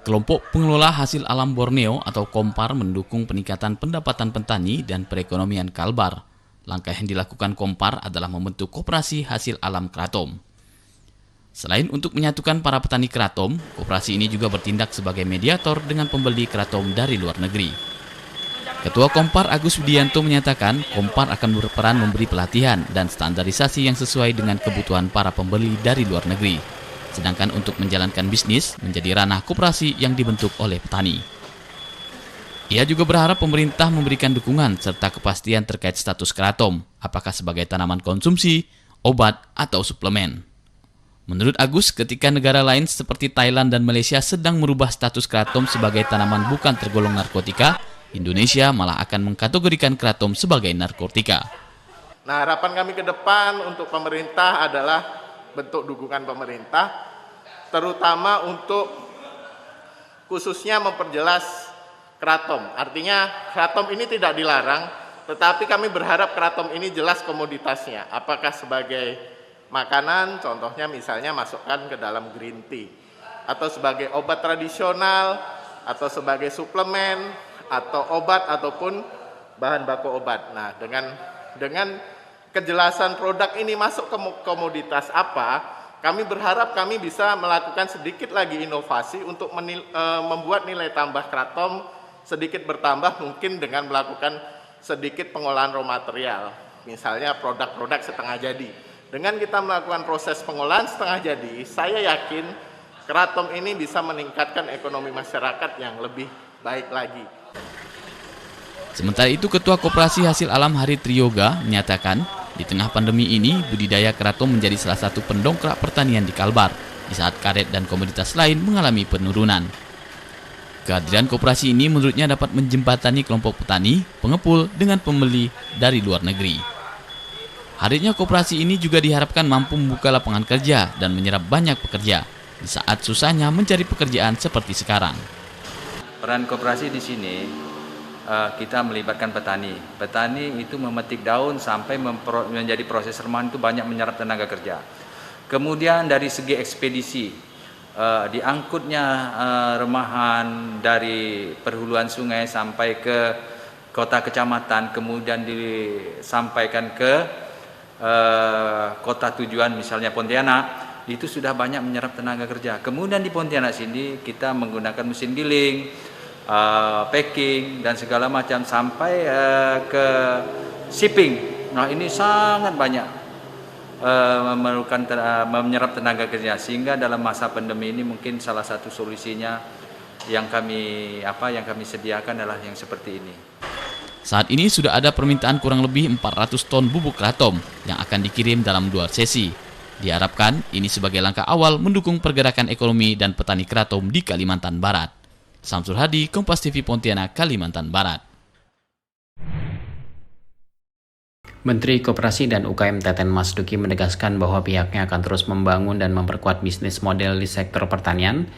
Kelompok Pengelola Hasil Alam Borneo atau Kompar mendukung peningkatan pendapatan petani dan perekonomian Kalbar. Langkah yang dilakukan Kompar adalah membentuk koperasi hasil alam Kratom. Selain untuk menyatukan para petani Kratom, koperasi ini juga bertindak sebagai mediator dengan pembeli Kratom dari luar negeri. Ketua Kompar Agus Widianto menyatakan Kompar akan berperan memberi pelatihan dan standarisasi yang sesuai dengan kebutuhan para pembeli dari luar negeri. Sedangkan untuk menjalankan bisnis menjadi ranah koperasi yang dibentuk oleh petani. Ia juga berharap pemerintah memberikan dukungan serta kepastian terkait status Kratom, apakah sebagai tanaman konsumsi, obat, atau suplemen. Menurut Agus, ketika negara lain seperti Thailand dan Malaysia sedang merubah status Kratom sebagai tanaman bukan tergolong narkotika, Indonesia malah akan mengkategorikan Kratom sebagai narkotika. Nah, harapan kami ke depan untuk pemerintah adalah bentuk dukungan pemerintah, terutama untuk khususnya memperjelas Kratom. Artinya Kratom ini tidak dilarang, tetapi kami berharap Kratom ini jelas komoditasnya. Apakah sebagai makanan, contohnya misalnya masukkan ke dalam green tea, atau sebagai obat tradisional, atau sebagai suplemen, atau obat ataupun bahan baku obat. Nah, dengan kejelasan produk ini masuk ke komoditas apa, kami berharap kami bisa melakukan sedikit lagi inovasi untuk membuat nilai tambah Kratom sedikit bertambah, mungkin dengan melakukan sedikit pengolahan raw material, misalnya produk-produk setengah jadi. Dengan kita melakukan proses pengolahan setengah jadi, saya yakin Kratom ini bisa meningkatkan ekonomi masyarakat yang lebih baik lagi. Sementara itu, Ketua Koperasi Hasil Alam Hari Triyoga menyatakan, di tengah pandemi ini, budidaya Kratom menjadi salah satu pendongkrak pertanian di Kalbar, di saat karet dan komoditas lain mengalami penurunan. Kehadiran koperasi ini menurutnya dapat menjembatani kelompok petani, pengepul dengan pembeli dari luar negeri. Hadirnya koperasi ini juga diharapkan mampu membuka lapangan kerja dan menyerap banyak pekerja, di saat susahnya mencari pekerjaan seperti sekarang. Peran koperasi di sini, kita melibatkan petani. Petani itu memetik daun sampai menjadi proses remahan itu banyak menyerap tenaga kerja. Kemudian dari segi ekspedisi, diangkutnya remahan dari perhuluan sungai sampai ke kota kecamatan, kemudian disampaikan ke kota tujuan misalnya Pontianak, itu sudah banyak menyerap tenaga kerja. Kemudian di Pontianak sini kita menggunakan mesin giling, packing dan segala macam sampai ke shipping. Nah, ini sangat banyak menyerap tenaga kerja, sehingga dalam masa pandemi ini mungkin salah satu solusinya yang kami sediakan adalah yang seperti ini. Saat ini sudah ada permintaan kurang lebih 400 ton bubuk Kratom yang akan dikirim dalam 2 sesi. Diharapkan ini sebagai langkah awal mendukung pergerakan ekonomi dan petani Kratom di Kalimantan Barat. Samsul Hadi, Kompas TV Pontianak, Kalimantan Barat. Menteri Koperasi dan UKM Teten Mas Duki menegaskan bahwa pihaknya akan terus membangun dan memperkuat bisnis model di sektor pertanian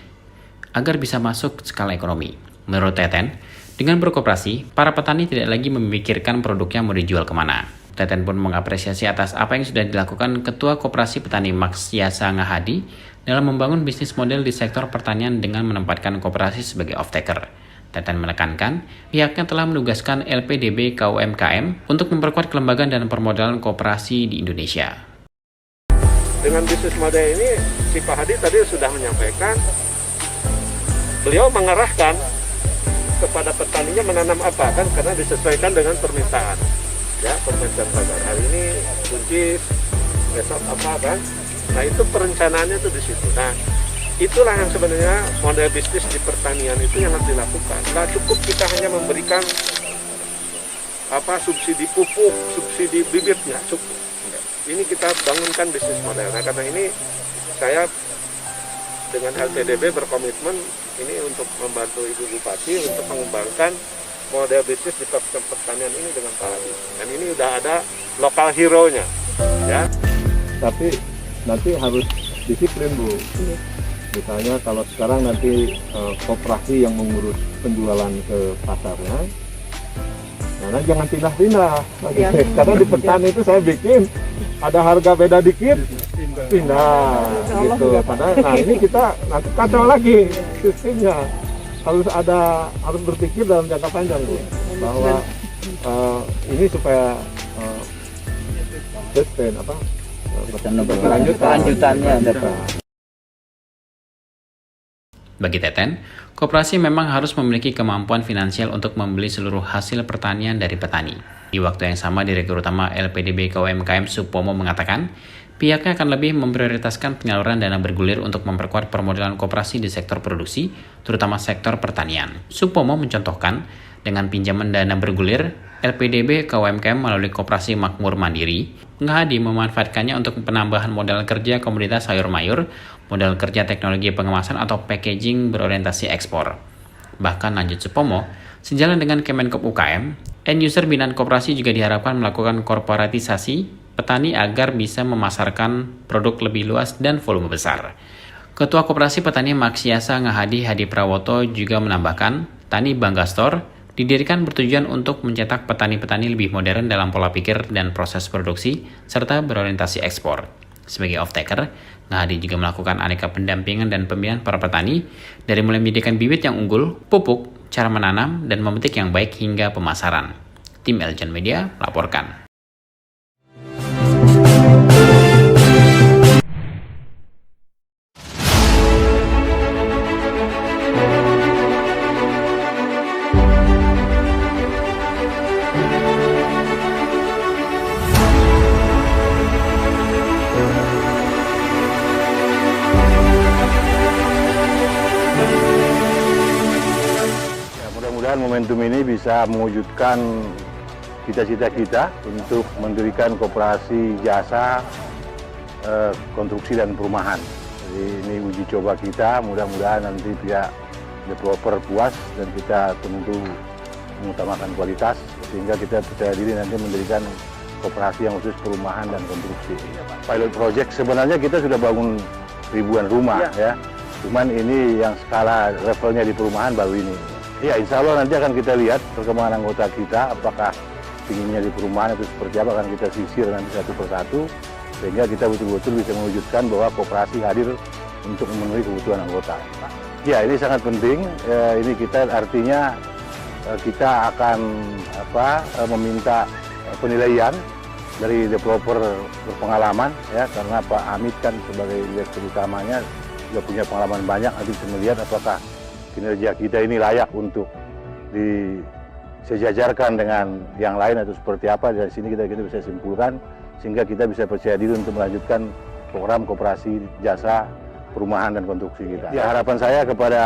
agar bisa masuk skala ekonomi. Menurut Teten, dengan berkoperasi, para petani tidak lagi memikirkan produknya mau dijual kemana. Teten pun mengapresiasi atas apa yang sudah dilakukan Ketua Koperasi Petani Max Yasa Ngahadi dalam membangun bisnis model di sektor pertanian dengan menempatkan koperasi sebagai off-taker. Teten menekankan, pihaknya telah menugaskan LPDB KUMKM untuk memperkuat kelembagaan dan permodalan koperasi di Indonesia. Dengan bisnis model ini, si Pak Hadi tadi sudah menyampaikan, beliau mengarahkan kepada petaninya menanam apa, kan karena disesuaikan dengan permintaan. Ya, permintaan pasar. Hari ini buncis, besok apa kan? Nah, itu perencanaannya itu di situ. Nah, itulah yang sebenarnya model bisnis di pertanian itu yang harus dilakukan. Nah, cukup kita hanya memberikan subsidi pupuk, subsidi bibitnya cukup. Ini kita bangunkan bisnis model. Nah, karena ini saya dengan LPDB berkomitmen ini untuk membantu Ibu Bupati untuk mengembangkan model bisnis di pertanian ini dengan Pak Hadi. Dan ini udah ada lokal hero-nya, ya. Tapi nanti harus disiplin, Bu. Misalnya kalau sekarang nanti koperasi yang mengurus penjualan ke pasarnya, Nah, jangan pindah-pindah. Karena di petani itu saya bikin ada harga beda dikit, pindah gitu. Padahal nah ini kita nanti kacau lagi sistemnya. Harus berpikir dalam jangka panjang tuh, bahwa ini supaya sustain kelanjutannya. Bagi Teten, koperasi memang harus memiliki kemampuan finansial untuk membeli seluruh hasil pertanian dari petani. Di waktu yang sama, Direktur Utama LPDB KUMKM Supomo mengatakan, pihaknya akan lebih memprioritaskan penyaluran dana bergulir untuk memperkuat permodalan koperasi di sektor produksi, terutama sektor pertanian. Supomo mencontohkan, dengan pinjaman dana bergulir, LPDB KUMKM melalui Koperasi Makmur Mandiri, Ngahadi memanfaatkannya untuk penambahan modal kerja komoditas sayur mayur, modal kerja teknologi pengemasan atau packaging berorientasi ekspor. Bahkan lanjut Supomo, sejalan dengan Kemenkop UKM, end user binaan koperasi juga diharapkan melakukan korporatisasi petani agar bisa memasarkan produk lebih luas dan volume besar. Ketua Koperasi Petani Maksiasa Ngahadi Hadi Prawoto juga menambahkan, Tani Bangga Store didirikan bertujuan untuk mencetak petani-petani lebih modern dalam pola pikir dan proses produksi, serta berorientasi ekspor. Sebagai off-taker, Ngahadi juga melakukan aneka pendampingan dan pembinaan para petani, dari mulai menyediakan bibit yang unggul, pupuk, cara menanam, dan memetik yang baik hingga pemasaran. Tim Eljon Media melaporkan. Mudah-mudahan momentum ini bisa mewujudkan cita-cita kita untuk mendirikan koperasi jasa konstruksi dan perumahan. Jadi ini uji coba kita, mudah-mudahan nanti pihak developer puas dan kita tentu mengutamakan kualitas sehingga kita percaya diri nanti mendirikan koperasi yang khusus perumahan dan konstruksi. Pilot project sebenarnya kita sudah bangun ribuan rumah ya. Cuman ini yang skala levelnya di perumahan baru ini. Ya, insya Allah nanti akan kita lihat perkembangan anggota kita, apakah pinginnya di perumahan itu seperti apa, akan kita sisir nanti satu persatu, sehingga kita betul-betul bisa mewujudkan bahwa koperasi hadir untuk memenuhi kebutuhan anggota. Ya, ini sangat penting. Ini kita artinya kita akan meminta penilaian dari developer berpengalaman, ya, karena Pak Hamid kan sebagai direktur utamanya sudah punya pengalaman banyak, nanti bisa melihat apakah kinerja kita ini layak untuk disejajarkan dengan yang lain atau seperti apa. Dari sini kita bisa simpulkan sehingga kita bisa percaya diri untuk melanjutkan program koperasi jasa perumahan dan konstruksi kita. Ya, harapan saya kepada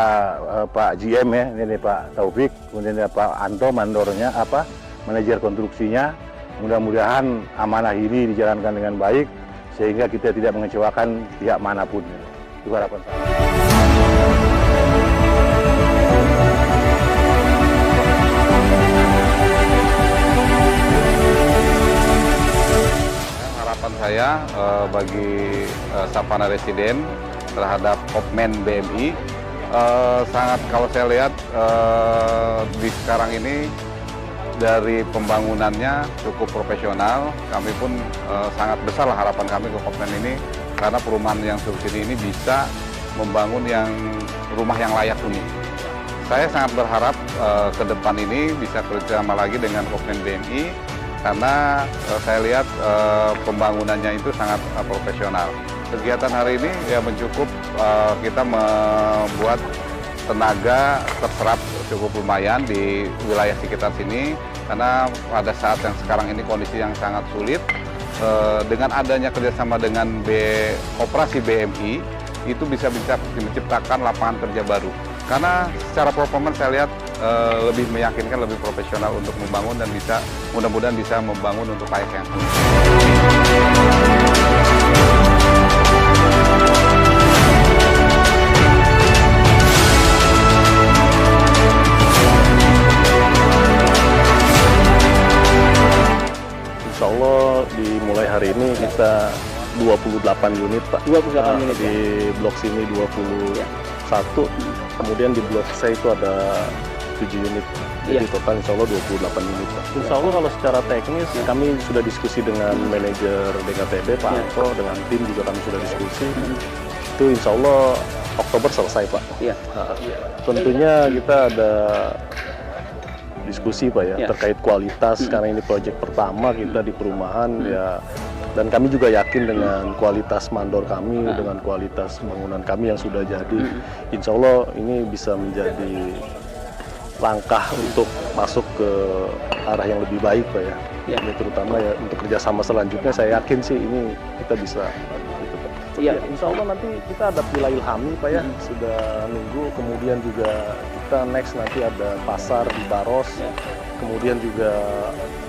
Pak GM ya, ini Pak Taufik, kemudian Pak Anto mandornya manajer konstruksinya, mudah-mudahan amanah ini dijalankan dengan baik sehingga kita tidak mengecewakan pihak manapun. Itu harapan saya. Harapan saya bagi Sapana Residen terhadap Kopmen BMI sangat, kalau saya lihat di sekarang ini dari pembangunannya cukup profesional. Kami pun sangat besar lah harapan kami ke Kopmen ini, karena perumahan yang subsidi ini bisa membangun rumah yang layak huni. Saya sangat berharap ke depan ini bisa kerjasama lagi dengan Kopmen BMI, karena saya lihat pembangunannya itu sangat profesional. Kegiatan hari ini ya mencukup kita membuat tenaga terserap cukup lumayan di wilayah sekitar sini, karena pada saat yang sekarang ini kondisi yang sangat sulit, dengan adanya kerjasama dengan Koperasi BMI itu bisa menciptakan lapangan kerja baru. Karena secara performa saya lihat lebih meyakinkan, lebih profesional untuk membangun dan bisa mudah-mudahan bisa membangun untuk layak yang huni. Insya Allah dimulai hari ini kita 28 unit Pak. 28 unit di blok sini 21, kemudian di blok C itu ada 7 unit. Jadi total insya Allah 28 unit Pak. Insya Allah kalau secara teknis kami sudah diskusi dengan manajer DKTB Pak Anto, dengan tim juga kami sudah diskusi. Itu insya Allah Oktober selesai Pak. Tentunya kita ada diskusi Pak ya terkait kualitas karena ini proyek pertama kita di perumahan ya, dan kami juga yakin dengan kualitas mandor kami, dengan kualitas bangunan kami yang sudah jadi, insya Allah ini bisa menjadi langkah untuk masuk ke arah yang lebih baik Pak ya. Ini terutama ya untuk kerjasama selanjutnya saya yakin sih ini kita bisa. Ya, insya Allah nanti kita ada Villa Ilhami Pak ya, sudah nunggu, kemudian juga kita next nanti ada pasar di Baros, kemudian juga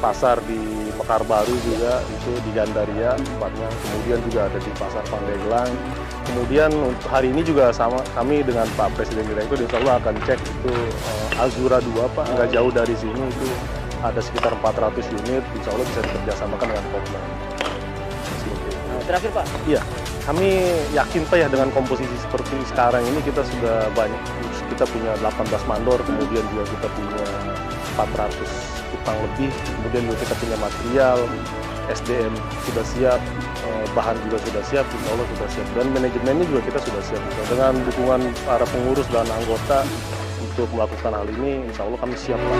pasar di Mekar Baru juga, itu di Gandaria tempatnya, kemudian juga ada di pasar Pandeglang, kemudian untuk hari ini juga sama kami dengan Pak Presiden Direktur insya Allah akan cek itu Azura 2 Pak, nggak jauh dari sini itu ada sekitar 400 unit, insya Allah bisa dikerjasamakan dengan Kopmen. Terakhir Pak. Iya. Kami yakin Pak ya dengan komposisi seperti sekarang ini kita sudah banyak, kita punya 18 mandor, kemudian juga kita punya 400 utang lebih, kemudian juga kita punya material, SDM sudah siap, bahan juga sudah siap, insya Allah sudah siap, dan manajemennya juga kita sudah siap. Dengan dukungan para pengurus dan anggota untuk melakukan hal ini, insya Allah kami siap Pak.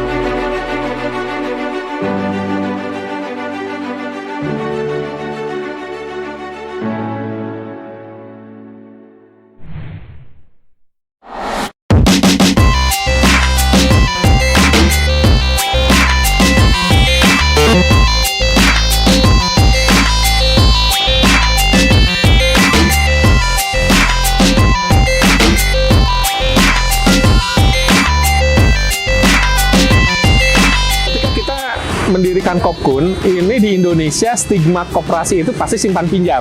Mendirikan Kopkun, ini di Indonesia stigma koperasi itu pasti simpan pinjam.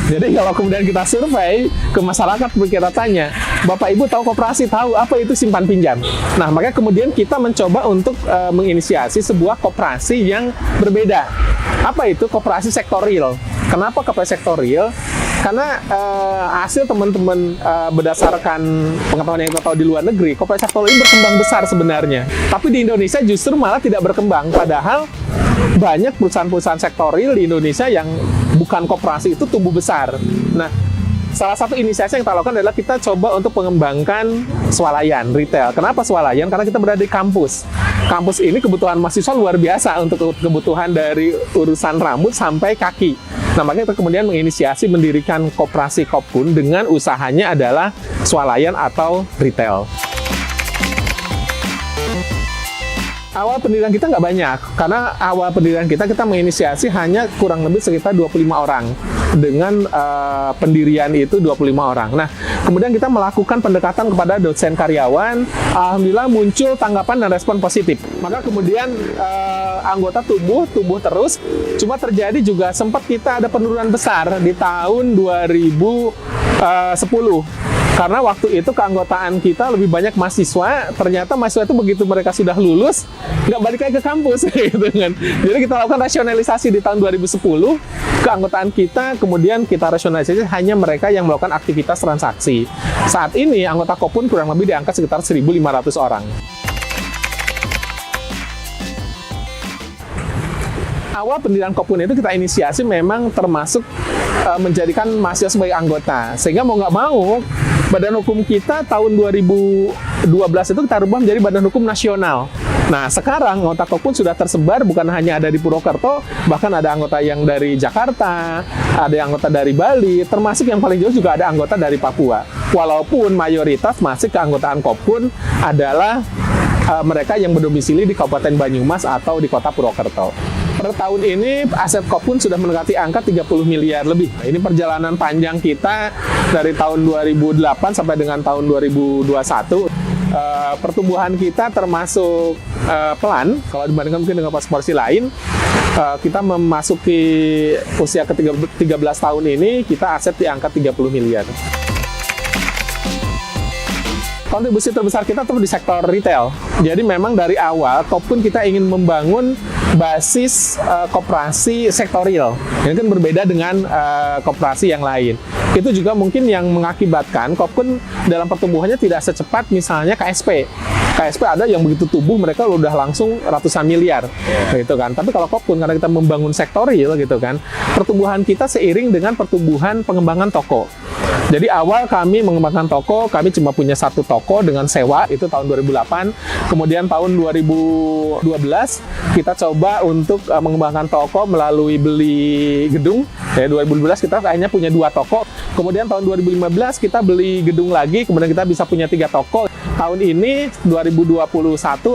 Jadi kalau kemudian kita survei ke masyarakat, kita tanya, Bapak Ibu tahu koperasi? Tahu, apa itu simpan pinjam? Nah, makanya kemudian kita mencoba untuk menginisiasi sebuah koperasi yang berbeda. Apa itu? Koperasi sektor real. Kenapa koperasi sektor real? Karena hasil teman-teman berdasarkan pengetahuan yang kita tahu di luar negeri, koperasi sektor ini berkembang besar sebenarnya. Tapi di Indonesia justru malah tidak berkembang. Padahal banyak perusahaan-perusahaan sektor real di Indonesia yang bukan koperasi itu tumbuh besar. Nah, salah satu inisiasi yang kita lakukan adalah kita coba untuk mengembangkan swalayan, retail. Kenapa swalayan? Karena kita berada di kampus. Kampus ini kebutuhan mahasiswa luar biasa untuk kebutuhan dari urusan rambut sampai kaki. Nah, makanya kita kemudian menginisiasi mendirikan koperasi Kopkun dengan usahanya adalah swalayan atau retail. Awal pendirian kita nggak banyak, karena awal pendirian kita menginisiasi hanya kurang lebih sekitar 25 orang. Dengan pendirian itu 25 orang. Nah, kemudian kita melakukan pendekatan kepada dosen karyawan, alhamdulillah muncul tanggapan dan respon positif. Maka kemudian anggota tumbuh terus, cuma terjadi juga sempat kita ada penurunan besar di tahun 2010. Karena waktu itu keanggotaan kita lebih banyak mahasiswa, ternyata mahasiswa itu begitu mereka sudah lulus, nggak balik lagi ke kampus, gitu kan. Jadi kita lakukan rasionalisasi di tahun 2010, keanggotaan kita, kemudian kita rasionalisasi hanya mereka yang melakukan aktivitas transaksi. Saat ini anggota Kopkun kurang lebih di angka sekitar 1.500 orang. Awal pendirian Kopkun itu kita inisiasi memang termasuk menjadikan mahasiswa sebagai anggota, sehingga mau nggak mau badan hukum kita tahun 2012 itu kita rubah menjadi badan hukum nasional. Nah, sekarang anggota Kopkun sudah tersebar, bukan hanya ada di Purwokerto, bahkan ada anggota yang dari Jakarta, ada yang anggota dari Bali, termasuk yang paling jauh juga ada anggota dari Papua. Walaupun mayoritas masih keanggotaan Kopkun adalah mereka yang berdomisili di Kabupaten Banyumas atau di Kota Purwokerto. Per tahun ini aset Kopkun sudah mendekati angka 30 miliar lebih. Ini perjalanan panjang kita dari tahun 2008 sampai dengan tahun 2021. Pertumbuhan kita termasuk pelan kalau dibandingkan mungkin dengan proporsi lain. Kita memasuki usia ke-13 tahun ini, kita aset di angka 30 miliar. Kontribusi terbesar kita tuh di sektor retail. Jadi memang dari awal Kopkun kita ingin membangun basis koperasi sektorial. Ini kan berbeda dengan koperasi yang lain. Itu juga mungkin yang mengakibatkan Kopkun dalam pertumbuhannya tidak secepat misalnya KSP. KSP ada yang begitu tumbuh mereka udah langsung ratusan miliar, gitu kan. Tapi kalau Kopkun karena kita membangun sektoril, gitu kan, pertumbuhan kita seiring dengan pertumbuhan pengembangan toko. Jadi awal kami mengembangkan toko, kami cuma punya 1 toko dengan sewa, itu tahun 2008. Kemudian tahun 2012 kita coba untuk mengembangkan toko melalui beli gedung. 2012 kita hanya punya 2 toko. Kemudian tahun 2015 kita beli gedung lagi, kemudian kita bisa punya 3 toko. Tahun ini 2021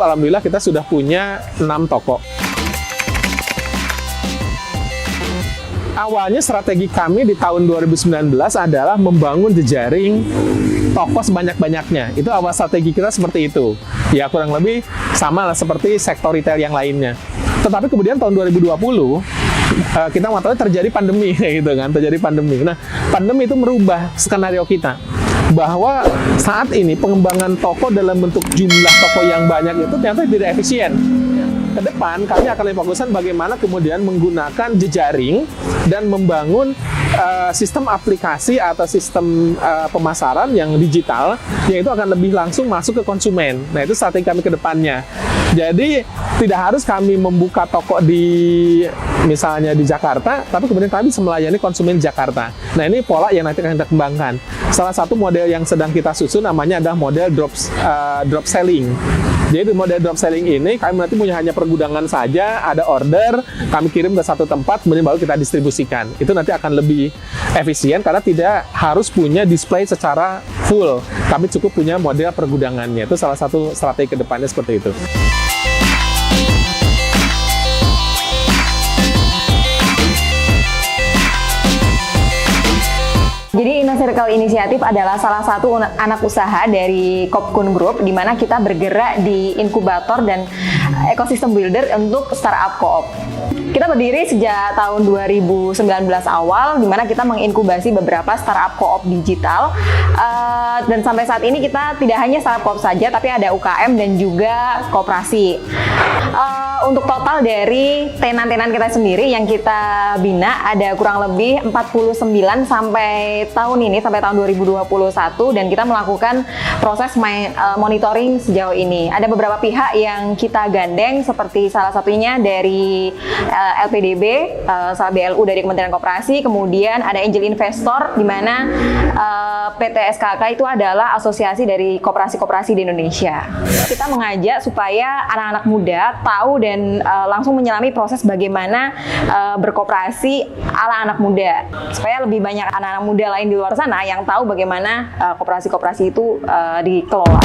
alhamdulillah kita sudah punya 6 toko. Awalnya strategi kami di tahun 2019 adalah membangun jejaring toko sebanyak-banyaknya. Itu awal strategi kita seperti itu. Ya kurang lebih sama lah seperti sektor retail yang lainnya. Tetapi kemudian tahun 2020 kita mengetahui terjadi pandemi, gitu kan, terjadi pandemi. Nah, pandemi itu merubah skenario kita bahwa saat ini pengembangan toko dalam bentuk jumlah toko yang banyak itu ternyata tidak efisien. Ke depan kami akan fokuskan bagaimana kemudian menggunakan jejaring dan membangun sistem aplikasi atau sistem pemasaran yang digital yang itu akan lebih langsung masuk ke konsumen. Nah, itu strategi kami ke depannya. Jadi tidak harus kami membuka toko di misalnya di Jakarta, tapi kemudian kami bisa melayani konsumen Jakarta. Nah, ini pola yang nanti akan kita kembangkan. Salah satu model yang sedang kita susun namanya adalah model drop selling. Jadi model drop selling ini kami nanti punya hanya pergudangan saja, ada order, kami kirim ke satu tempat, kemudian baru kita distribusikan. Itu nanti akan lebih efisien karena tidak harus punya display secara full. Kami cukup punya model pergudangannya. Itu salah satu strategi ke depannya seperti itu. Jadi Inner Circle Initiative adalah salah satu anak usaha dari Kopkun Group di mana kita bergerak di inkubator dan ekosistem builder untuk startup co-op. Kita berdiri sejak tahun 2019 awal di mana kita menginkubasi beberapa startup co-op digital dan sampai saat ini kita tidak hanya startup co-op saja tapi ada UKM dan juga koperasi. Untuk total dari tenan-tenan kita sendiri yang kita bina ada kurang lebih 49 sampai tahun ini, sampai tahun 2021, dan kita melakukan proses monitoring sejauh ini. Ada beberapa pihak yang kita gandeng seperti salah satunya dari LPDB, BLU dari Kementerian Koperasi, kemudian ada angel investor di mana PT SKK itu adalah asosiasi dari koperasi-koperasi di Indonesia. Kita mengajak supaya anak-anak muda tahu dan langsung menyelami proses bagaimana berkoperasi ala anak muda, supaya lebih banyak anak-anak muda lain di luar sana yang tahu bagaimana koperasi-koperasi itu dikelola.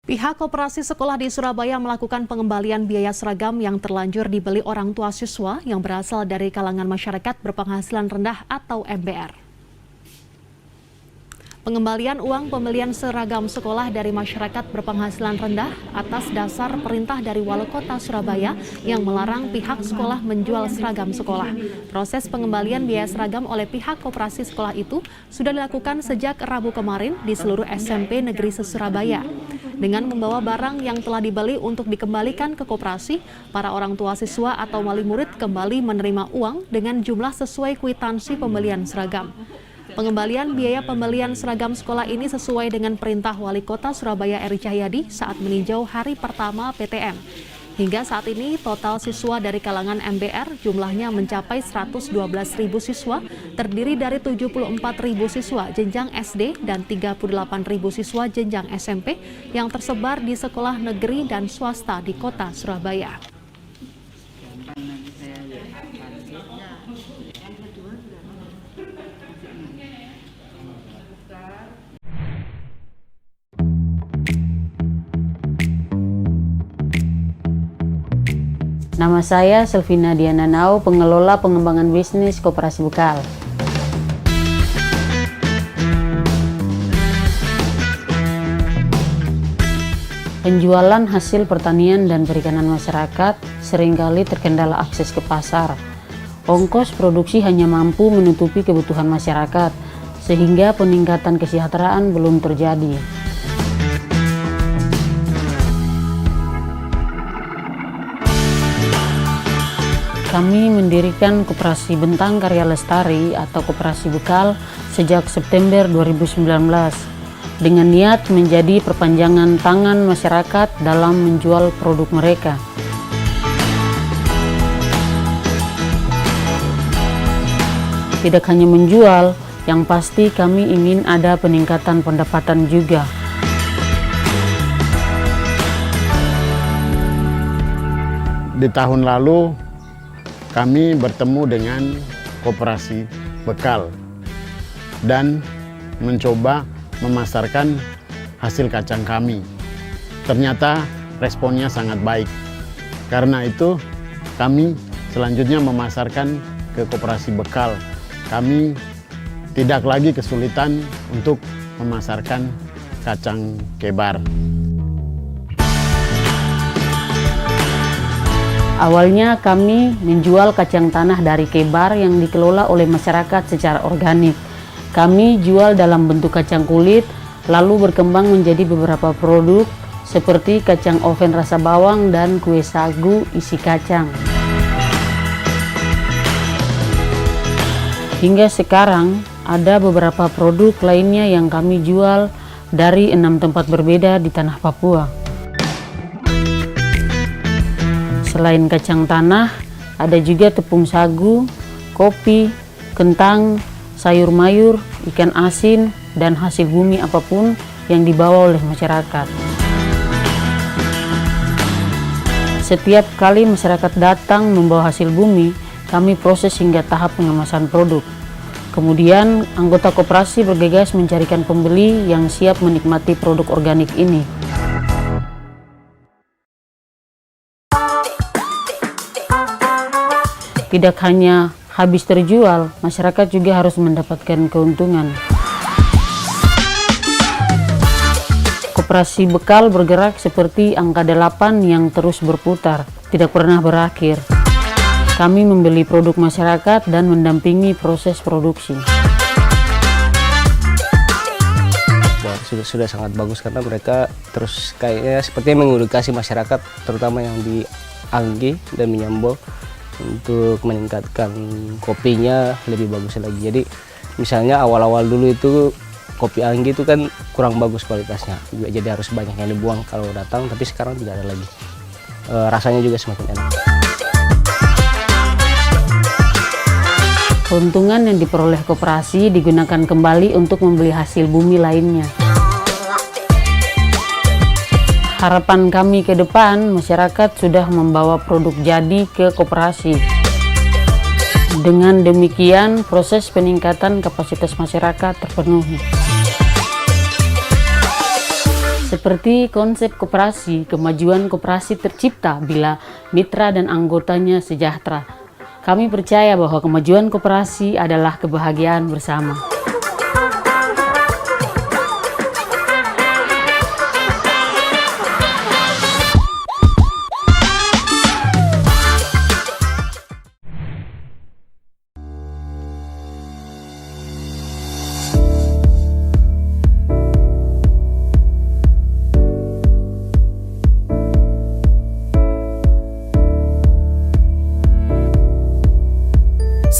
Pihak Koperasi Sekolah di Surabaya melakukan pengembalian biaya seragam yang terlanjur dibeli orang tua siswa yang berasal dari kalangan masyarakat berpenghasilan rendah atau MBR. Pengembalian uang pembelian seragam sekolah dari masyarakat berpenghasilan rendah atas dasar perintah dari Wali Kota Surabaya yang melarang pihak sekolah menjual seragam sekolah. Proses pengembalian biaya seragam oleh pihak koperasi sekolah itu sudah dilakukan sejak Rabu kemarin di seluruh SMP Negeri se-Surabaya. Dengan membawa barang yang telah dibeli untuk dikembalikan ke koperasi, para orang tua siswa atau wali murid kembali menerima uang dengan jumlah sesuai kwitansi pembelian seragam. Pengembalian biaya pembelian seragam sekolah ini sesuai dengan perintah Wali Kota Surabaya Eri Cahyadi saat meninjau hari pertama PTM. Hingga saat ini total siswa dari kalangan MBR jumlahnya mencapai 112.000 siswa, terdiri dari 74.000 siswa jenjang SD dan 38.000 siswa jenjang SMP yang tersebar di sekolah negeri dan swasta di Kota Surabaya. Nama saya Selvina Diana Nau, pengelola pengembangan bisnis Koperasi Bekal. Penjualan hasil pertanian dan perikanan masyarakat seringkali terkendala akses ke pasar. Ongkos produksi hanya mampu menutupi kebutuhan masyarakat, sehingga peningkatan kesejahteraan belum terjadi. Kami mendirikan Koperasi Bentang Karya Lestari atau Koperasi Bekal sejak September 2019. dengan niat menjadi perpanjangan tangan masyarakat dalam menjual produk mereka. Tidak hanya menjual, yang pasti kami ingin ada peningkatan pendapatan juga. Di tahun lalu kami bertemu dengan koperasi bekal dan mencoba memasarkan hasil kacang kami. Ternyata responnya sangat baik. Karena itu kami selanjutnya memasarkan ke koperasi bekal. Kami tidak lagi kesulitan untuk memasarkan kacang kebar. Awalnya kami menjual kacang tanah dari kebar yang dikelola oleh masyarakat secara organik. Kami jual dalam bentuk kacang kulit, lalu berkembang menjadi beberapa produk seperti kacang oven rasa bawang dan kue sagu isi kacang. Hingga sekarang ada beberapa produk lainnya yang kami jual dari 6 tempat berbeda di tanah Papua. Selain kacang tanah, ada juga tepung sagu, kopi, kentang, sayur mayur, ikan asin, dan hasil bumi apapun yang dibawa oleh masyarakat. Setiap kali masyarakat datang membawa hasil bumi, kami proses hingga tahap pengemasan produk. Kemudian, anggota koperasi bergegas mencarikan pembeli yang siap menikmati produk organik ini. Tidak hanya habis terjual, masyarakat juga harus mendapatkan keuntungan. Koperasi bekal bergerak seperti angka 8 yang terus berputar, tidak pernah berakhir. Kami membeli produk masyarakat dan mendampingi proses produksi. Sudah sangat bagus karena mereka terus kayaknya seperti mengedukasi masyarakat, terutama yang di Anggi dan Minyambo, untuk meningkatkan kopinya lebih bagus lagi. Jadi misalnya awal-awal dulu itu kopi Anggi itu kan kurang bagus kualitasnya, jadi harus banyak yang dibuang kalau datang, tapi sekarang tidak ada lagi. Rasanya juga semakin enak. Keuntungan yang diperoleh koperasi digunakan kembali untuk membeli hasil bumi lainnya. Harapan kami ke depan, masyarakat sudah membawa produk jadi ke koperasi. Dengan demikian, proses peningkatan kapasitas masyarakat terpenuhi. Seperti konsep koperasi, kemajuan koperasi tercipta bila mitra dan anggotanya sejahtera. Kami percaya bahwa kemajuan koperasi adalah kebahagiaan bersama.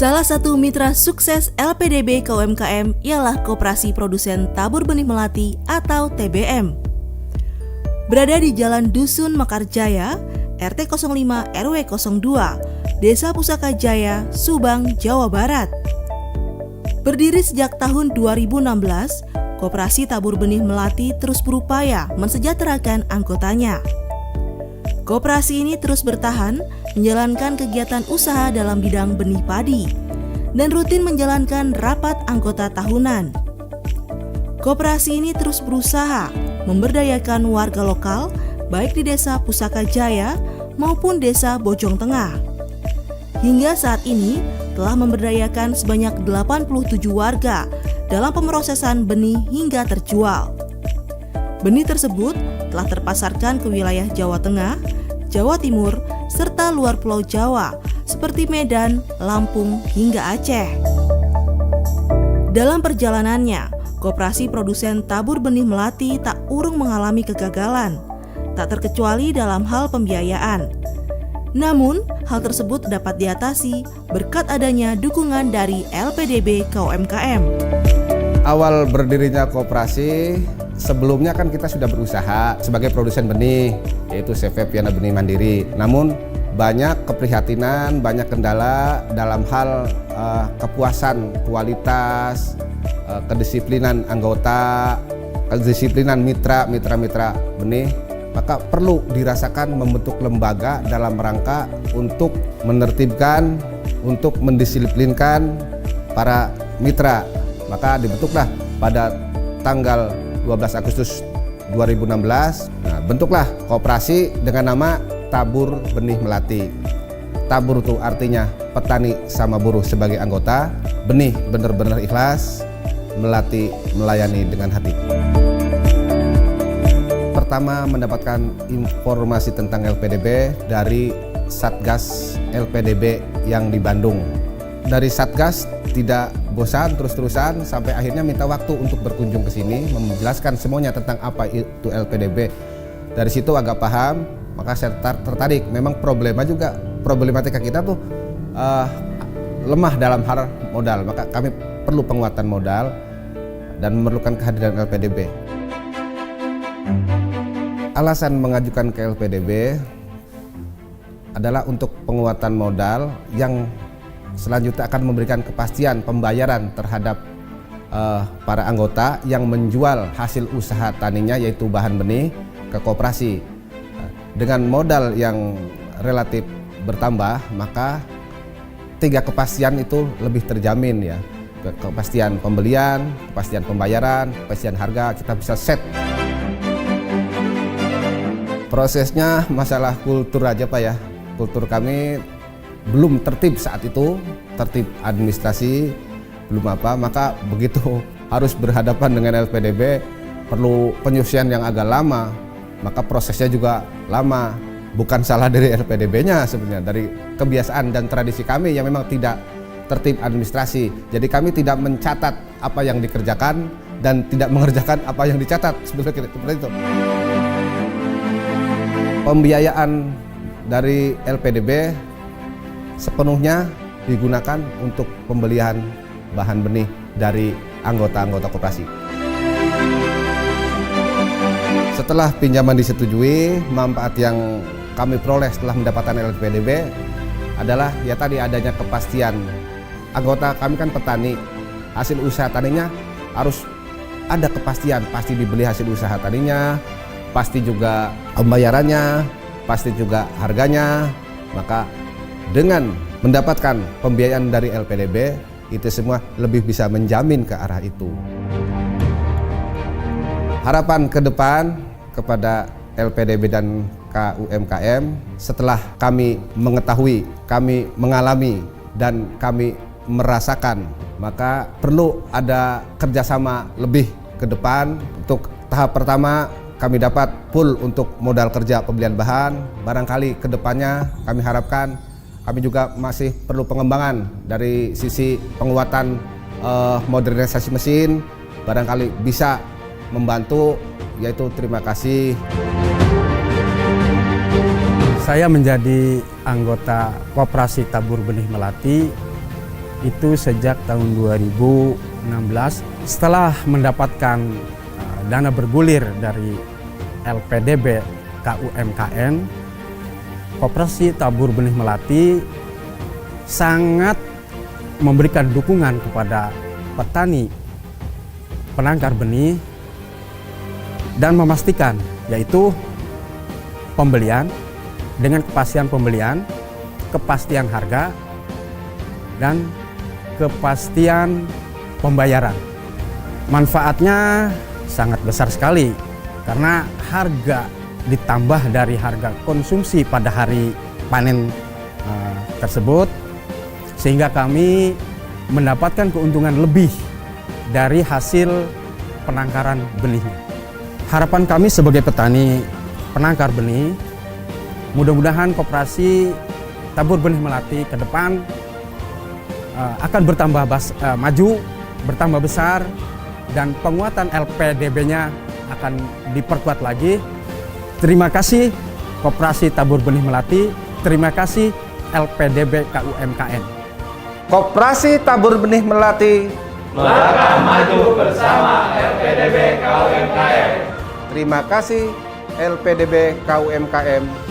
Salah satu mitra sukses LPDB KUMKM ialah Koperasi Produsen Tabur Benih Melati atau TBM. Berada di Jalan Dusun Mekarjaya, RT 05 RW 02, Desa Pusaka Jaya, Subang, Jawa Barat. Berdiri sejak tahun 2016, Koperasi Tabur Benih Melati terus berupaya mensejahterakan anggotanya. Koperasi ini terus bertahan menjalankan kegiatan usaha dalam bidang benih padi dan rutin menjalankan rapat anggota tahunan. Koperasi ini terus berusaha memberdayakan warga lokal baik di Desa Pusaka Jaya maupun Desa Bojong Tengah. Hingga saat ini telah memberdayakan sebanyak 87 warga dalam pemrosesan benih hingga terjual. Benih tersebut telah terpasarkan ke wilayah Jawa Tengah, Jawa Timur, serta luar Pulau Jawa seperti Medan, Lampung, hingga Aceh. Dalam perjalanannya, Koperasi Produsen Tabur Benih Melati tak urung mengalami kegagalan, tak terkecuali dalam hal pembiayaan. Namun, hal tersebut dapat diatasi berkat adanya dukungan dari LPDB KUMKM. Awal berdirinya koperasi sebelumnya kan kita sudah berusaha sebagai produsen benih, yaitu CV Piana Benih Mandiri. Namun banyak keprihatinan, banyak kendala dalam hal kepuasan kualitas, kedisiplinan anggota, kedisiplinan mitra benih. Maka perlu dirasakan membentuk lembaga dalam rangka untuk menertibkan, untuk mendisiplinkan para mitra. Maka dibentuklah pada tanggal 12 Agustus 2016, bentuklah koperasi dengan nama Tabur Benih Melati. Tabur itu artinya petani sama buruh sebagai anggota, benih benar-benar ikhlas, melati melayani dengan hati. Pertama, mendapatkan informasi tentang LPDB dari Satgas LPDB yang di Bandung. Dari Satgas tidak bosan terus-terusan sampai akhirnya minta waktu untuk berkunjung ke sini, menjelaskan semuanya tentang apa itu LPDB. Dari situ agak paham, maka saya tertarik. Memang problematika kita tuh lemah dalam hal modal, maka kami perlu penguatan modal dan memerlukan kehadiran LPDB. Alasan mengajukan ke LPDB adalah untuk penguatan modal yang selanjutnya akan memberikan kepastian pembayaran terhadap para anggota yang menjual hasil usaha taninya, yaitu bahan benih, ke koperasi. Dengan modal yang relatif bertambah, maka 3 kepastian itu lebih terjamin ya. Kepastian pembelian, kepastian pembayaran, kepastian harga, kita bisa set. Prosesnya masalah kultur aja Pak ya. Kultur kami belum tertib saat itu, tertib administrasi belum apa, maka begitu harus berhadapan dengan LPDB perlu penyusunan yang agak lama, maka prosesnya juga lama. Bukan salah dari LPDB-nya sebenarnya, dari kebiasaan dan tradisi kami yang memang tidak tertib administrasi. Jadi kami tidak mencatat apa yang dikerjakan dan tidak mengerjakan apa yang dicatat, sebenarnya seperti itu. Pembiayaan dari LPDB sepenuhnya digunakan untuk pembelian bahan benih dari anggota-anggota koperasi. Setelah pinjaman disetujui, manfaat yang kami peroleh setelah mendapatkan LPDB adalah ya tadi adanya kepastian. Anggota kami kan petani, hasil usaha taninya harus ada kepastian, pasti dibeli hasil usaha taninya, pasti juga pembayarannya, pasti juga harganya. Maka dengan mendapatkan pembiayaan dari LPDB, itu semua lebih bisa menjamin ke arah itu. Harapan ke depan kepada LPDB dan KUMKM, setelah kami mengetahui, kami mengalami, dan kami merasakan, maka perlu ada kerjasama lebih ke depan. Untuk tahap pertama kami dapat full untuk modal kerja pembelian bahan. Barangkali ke depannya kami harapkan kami juga masih perlu pengembangan dari sisi penguatan modernisasi mesin, barangkali bisa membantu, yaitu terima kasih. Saya menjadi anggota Koperasi Tabur Benih Melati itu sejak tahun 2016 setelah mendapatkan dana bergulir dari LPDB KUMKM. Koperasi Tabur Benih Melati sangat memberikan dukungan kepada petani penangkar benih dan memastikan, yaitu pembelian dengan kepastian pembelian, kepastian harga, dan kepastian pembayaran. Manfaatnya sangat besar sekali karena harga ditambah dari harga konsumsi pada hari panen tersebut, sehingga kami mendapatkan keuntungan lebih dari hasil penangkaran benihnya. Harapan kami sebagai petani penangkar benih, mudah-mudahan Koperasi Tabur Benih Melati ke depan akan bertambah maju, bertambah besar, dan penguatan LPDB-nya akan diperkuat lagi. Terima kasih Koperasi Tabur Benih Melati, terima kasih LPDB KUMKM. Koperasi Tabur Benih Melati Melangkah maju bersama LPDB KUMKM. Terima kasih LPDB KUMKM.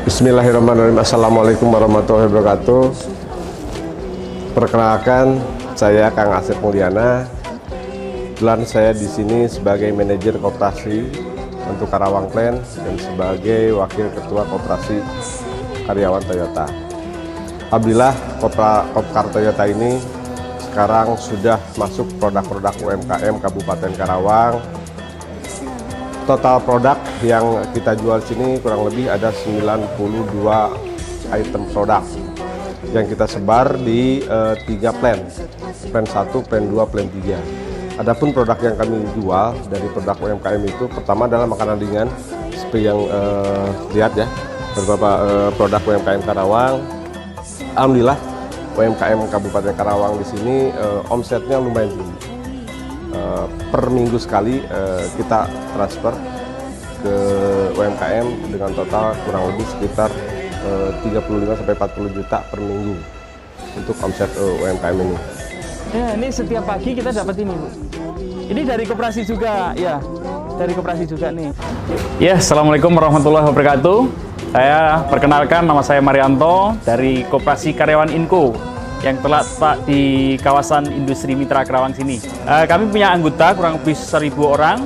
Bismillahirrahmanirrahim. Assalamualaikum warahmatullahi wabarakatuh. Perkenalkan, saya Kang Asep Mulyana. Kebetulan saya di sini sebagai manajer koperasi untuk Karawang Plan dan sebagai wakil ketua koperasi karyawan Toyota. Alhamdulillah, Kopkar Toyota ini sekarang sudah masuk produk-produk UMKM Kabupaten Karawang. Total produk yang kita jual sini kurang lebih ada 92 item produk yang kita sebar di 3 plan 1, plan 2, plan 3. Adapun produk yang kami jual dari produk UMKM itu pertama adalah makanan ringan seperti yang lihat ya, beberapa produk UMKM Karawang. Alhamdulillah UMKM Kabupaten Karawang di sini omsetnya lumayan tinggi. Per minggu sekali kita transfer ke UMKM dengan total kurang lebih sekitar 35-40 juta per minggu untuk omset UMKM ini. Ya, ini setiap pagi kita dapat ini, Bu. Ini dari koperasi juga, ya. Dari koperasi juga nih. Ya, Assalamualaikum warahmatullahi wabarakatuh. Saya perkenalkan, nama saya Marianto dari Koperasi Karyawan Inco yang terletak di kawasan industri Mitra Karawang sini. Kami punya anggota kurang lebih 1.000 orang.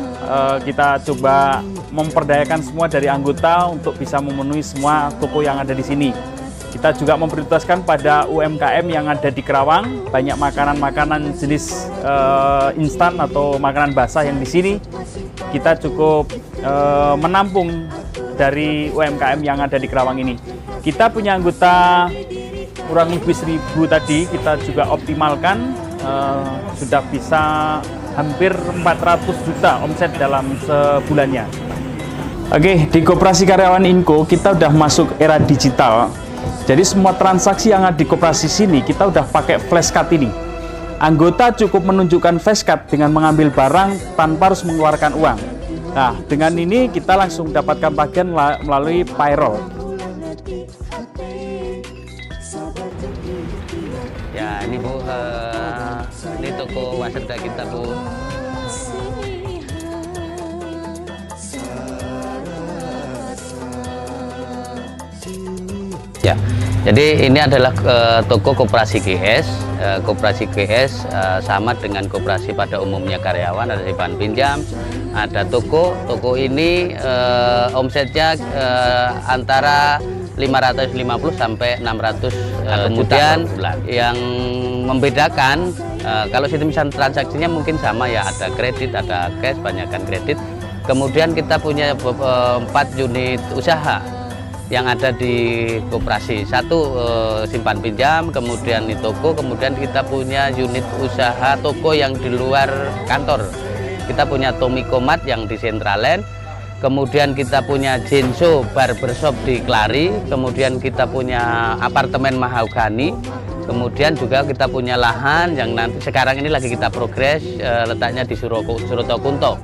Kita coba memperdayakan semua dari anggota untuk bisa memenuhi semua toko yang ada di sini. Kita juga memprioritaskan pada UMKM yang ada di Karawang, banyak makanan-makanan jenis instan atau makanan basah yang di sini. Kita cukup menampung dari UMKM yang ada di Karawang ini. Kita punya anggota kurang lebih 1.000 tadi, kita juga optimalkan, sudah bisa hampir 400 juta omset dalam sebulannya. Oke, di Koperasi Karyawan Inco kita udah masuk era digital. Jadi semua transaksi yang ada di koperasi sini kita udah pakai flashcard ini. Anggota cukup menunjukkan flashcard dengan mengambil barang tanpa harus mengeluarkan uang. Nah, dengan ini kita langsung dapatkan bagian melalui payroll. Ya, ini Bu, ini toko waserda kita, Bu. Ya, jadi ini adalah toko koperasi GS. Koperasi GS sama dengan koperasi pada umumnya karyawan, ada simpan pinjam, ada toko. Toko ini omsetnya antara 550 sampai 600 kemudian yang membedakan kalau sistem transaksinya mungkin sama ya, ada kredit, ada cash, banyakkan kredit. Kemudian kita punya 4 unit usaha yang ada di koperasi. Satu simpan pinjam, kemudian di toko, kemudian kita punya unit usaha toko yang di luar kantor. Kita punya Tommy Komat yang di Centraland. Kemudian kita punya Jenso Barbershop di Klari, kemudian kita punya apartemen Mahogani, kemudian juga kita punya lahan yang nanti sekarang ini lagi kita progres, letaknya di Surotokunto.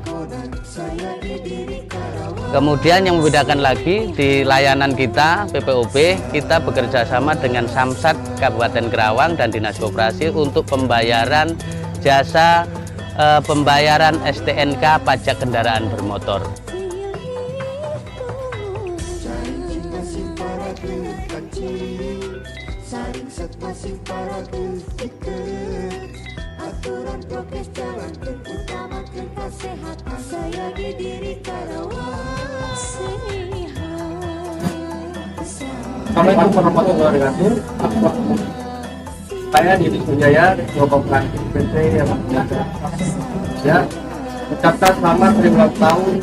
Kemudian yang membedakan lagi di layanan kita PPOB, kita bekerja sama dengan Samsat Kabupaten Karawang dan Dinas Koperasi untuk pembayaran jasa pembayaran STNK pajak kendaraan bermotor. Assalamualaikum warahmatullahi wabarakatuh. Saya Didi Sujaya, Ketua Koperasi PT yang ya, ucapkan selamat hari ulang tahun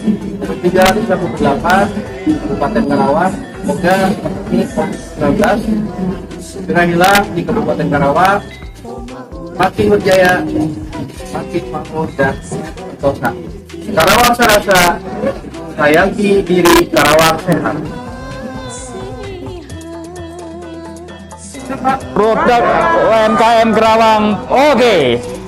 328 Kabupaten Karawang. Semoga pandemi COVID-19 segera hilang di Kabupaten Karawang, makin berjaya, makin makmur dan sentosa. Karawang serasa, sayangi diri Karawang sehat. Produk UMKM Kerawang. Oke.